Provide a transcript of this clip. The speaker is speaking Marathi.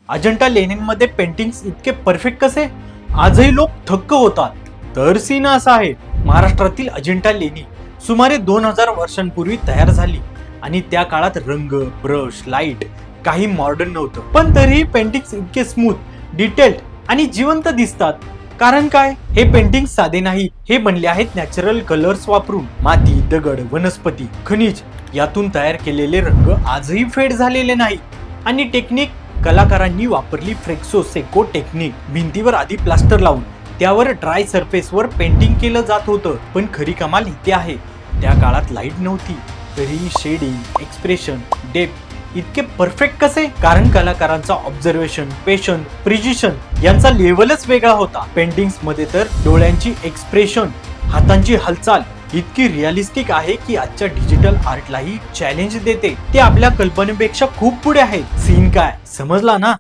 अजंठा लेण्यांमध्ये पेंटिंग्स इतके परफेक्ट कसे? आजही लोक थक्क होतात. तर सीन असा आहे, महाराष्ट्रातील अजिंठा लेणी सुमारे 2000 वर्षांपूर्वी तयार झाली आणि त्या काळात रंग, ब्रश, लाईट काही मॉडर्न नव्हतं, पण तरीही पेंटिंग्स इतके स्मूथ, डिटेल्ड आणि जिवंत दिसतात. कारण काय? हे पेंटिंग साधे नाही, हे बनले आहेत नॅचरल कलर्स वापरून. माती, दगड, वनस्पती, खनिज यातून तयार केलेले रंग आजही फेड झालेले नाही. आणि टेक्निक कलाकारांनी वापरली फ्रेक्सो सेको टेक्निक. भिंतीवर आधी प्लास्टर लावून त्यावर ड्राय सरफेसवर पेंटिंग केलं जात होतं. पण खरी कमाल इथे आहे, त्या काळात लाईट नव्हती, तरीही शेडिंग, एक्सप्रेशन, डेप्थ इतके परफेक्ट कसे? कारण कलाकारांचा ऑब्झर्वेशन, पेशन्स, प्रिजिशन यांचा लेवलच वेगळा होता. पेंटिंग्स मध्ये तर डोळ्यांची एक्सप्रेशन, हातांची हालचाल इतकी रिअलिस्टिक आहे की आजच्या डिजिटल आर्टलाही चॅलेंज देते. ते आपल्या कल्पनेपेक्षा खूप पुढे आहेत. सीन काय समजला ना?